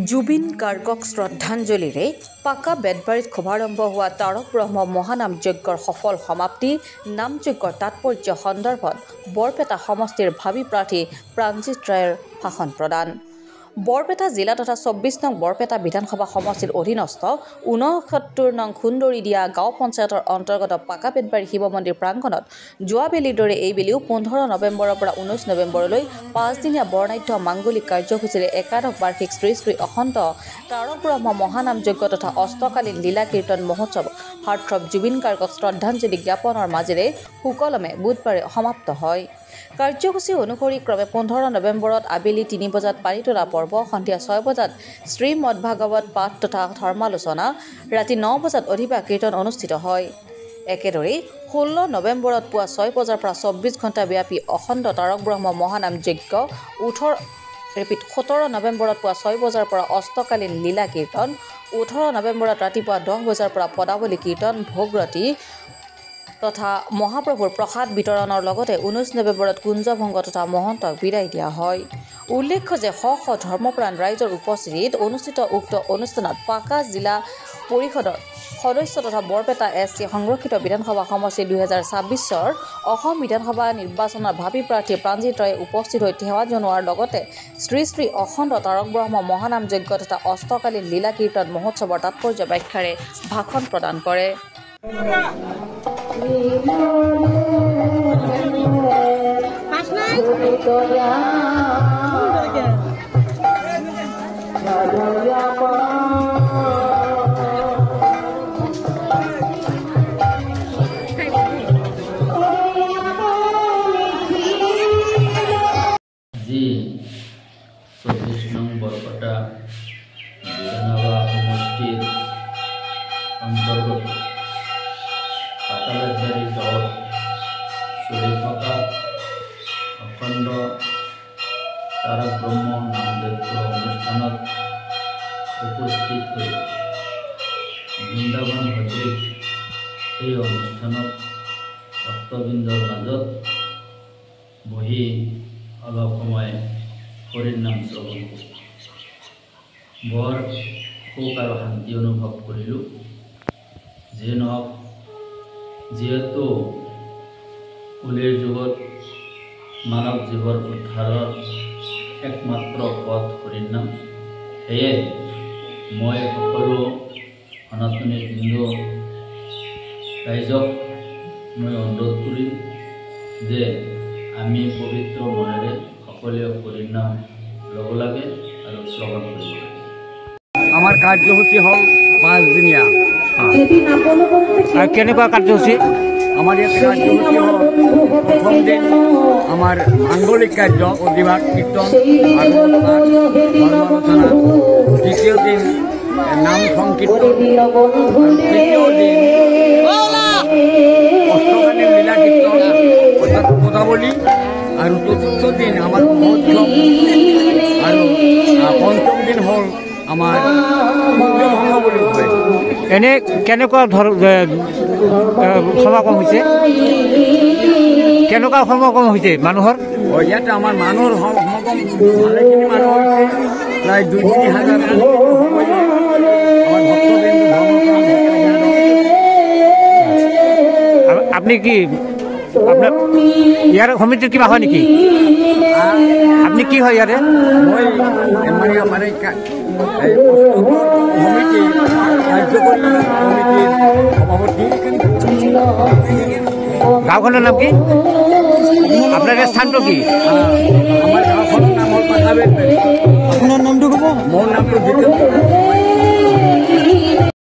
জুবিন গাৰ্গক শ্ৰদ্ধাঞ্জলিৰে পাকা বেতবাৰীত শুভাৰম্ভ হোৱা তাৰক ব্ৰহ্ম মহানাম যজ্ঞৰ সফল সমাপ্তি। নামযজ্ঞৰ তাৎপৰ্য সন্দৰ্ভত বৰপেটা সমষ্টিৰ ভাবী প্ৰাৰ্থী প্ৰাঞ্জিত ৰায়ৰ ভাষণ প্ৰদান। বৰপেটা জিলা তথা ২৪ নং বৰপেটা বিধানসভা সমষ্টিৰ অধীনস্থ ৬৯ নং খুন্দৰীদিয়া গাঁও পঞ্চায়তৰ অন্তৰ্গত পাকা বেতবাৰী শিৱ মন্দিৰ প্ৰাংগণত যোৱাবেলিৰ দৰে এইবেলিও ১৫ নৱেম্বৰৰ পৰা ১৯ নৱেম্বৰলৈ ৫ দিনীয়া বৰ্ণাঢ্য মাংগলিক কাৰ্যসূচীৰে একাদশ বাৰ্ষিক শ্ৰী শ্ৰী অসন্ত তাৰক ব্ৰহ্ম মহানাম যজ্ঞ তথা অষ্টকালীন লীলা কীৰ্তন মহোৎসৱ হাৰ্থব জুবিন গাৰ্গক শ্ৰদ্ধাঞ্জলি জ্ঞাপনৰ মাজেৰে সুকলমে বুধবাৰে সমাপ্ত হয়। কাৰ্যসূচী অনুসৰি ক্ৰমে ১৫ নৱেম্বৰত আবেলি ৩ বজাত পানী তোলা পৰ্ব, সন্ধিয়া ৬ বজাত শ্ৰীমদ ভাগৱত পাঠ তথা ধৰ্মালোচনা, ৰাতি ৯ বজাত অধিবাস কীৰ্তন অনুষ্ঠিত হয়। একেদৰে ১৬ নৱেম্বৰত পুৱা ৬ বজাৰ পৰা ২৪ ঘণ্টা ব্যাপী অখণ্ড তাৰক ব্ৰহ্ম মহানাম যজ্ঞ, ১৭ নৱেম্বৰত পুৱা ৬ বজাৰ পৰা অষ্টকালীন লীলা কীৰ্তন, ১৮ নৱেম্বৰত ৰাতিপুৱা ১০ বজাৰ পৰা পদাৱলী কীৰ্তন, ভোগৰতী তথা মহাপ্ৰভুৰ প্ৰসাদ বিতৰণৰ লগতে ১৯ নৱেম্বৰত কুঞ্জভংগ তথা মহন্তক বিদায় দিয়া হয়। উল্লেখ্য যে শ শ ধৰ্মপ্ৰাণ ৰাইজৰ উপস্থিতিত অনুষ্ঠিত উক্ত অনুষ্ঠানত পাকা জিলা পৰিষদৰ সদস্য তথা বৰপেটা SC সংৰক্ষিত বিধানসভা সমষ্টি ২০২৬ অসম বিধানসভা নিৰ্বাচনৰ ভাবী প্ৰাৰ্থী প্ৰাঞ্জিত ৰায়ে উপস্থিত হৈ সেৱা জনোৱাৰ লগতে শ্ৰী শ্ৰী অখণ্ড তাৰক ব্ৰহ্ম মহানাম যজ্ঞ তথা অষ্টকালীন লীলা কীৰ্তন মহোৎসৱৰ তাৎপৰ্য ব্যাখ্যাৰে ভাষণ প্ৰদান কৰে। যি ২৪ নং বৰপেটা বিধানসভা সমষ্টিৰ অন্তৰ্গত পাকা বেতবাৰী গাঁৱত চলি থকা অখণ্ড তাৰক ব্ৰহ্ম নামযজ্ঞ অনুষ্ঠানত উপস্থিত হৈ বৃন্দাবন সদৃশ এই অনুষ্ঠানত ভক্তবৃন্দৰ মাজত বহি অলপ সময় হৰিৰ নাম শ্ৰৱণ কৰোঁ। বৰ সুখ আৰু শান্তি অনুভৱ কৰিলোঁ। যিয়ে নহওক, যিহেতু কলিৰ যুগত মানৱ জীৱৰ উদ্ধাৰৰ একমাত্ৰ পথ হৰিৰ নাম, সেয়ে মই সকলো সনাতনী হিন্দু ৰাইজক মই অনুৰোধ কৰিম যে আমি পবিত্ৰ মনেৰে সকলোৱে হৰিৰ নাম ল'ব লাগে আৰু শ্ৰৱণ কৰিব লাগে। আমাৰ কাৰ্যসূচী হ'ল ৫ দিনীয়া। কেনেকুৱা কাৰ্যসূচী? আমাৰ ইয়াত কাৰ্যসূচী হ'ল প্ৰথম দিন আমাৰ মাংগলিক কাৰ্য, অধিবাস কীৰ্তন, ভাগৱত পাঠ, ধৰ্মালোচনা। দ্বিতীয় দিন নাম সংকীৰ্তন, তৃতীয় দিন অষ্টকালীন লীলা কীৰ্তন অৰ্থাৎ পদাৱলী, আৰু চতুৰ্থ দিন আমাৰ মহোৎসৱ, আৰু পঞ্চম দিন হ'ল আমাৰ কুঞ্জভংগ বুলি কয়। এনে কেনেকুৱা সমাগম হৈছে? কেনেকুৱা সমাগম হৈছে মানুহৰ? ইয়াত আমাৰ মানুহৰ সমাগম ভালেখিনি মানুহ হৈছে, প্ৰায় ২-৩ হাজাৰ আমাৰ ভক্তবৃন্দ আপনি কি আপনাৰ ইয়াৰ সমিতিৰ কিবা হয় নেকি? আপনি কি হয় ইয়াৰে? মই মানে আমাৰ সমিতি কাৰ্যকৰী সমিতিৰ সভাপতি। গাঁওখনৰ নাম কি? আপনাৰ স্থানটো কি? আমাৰ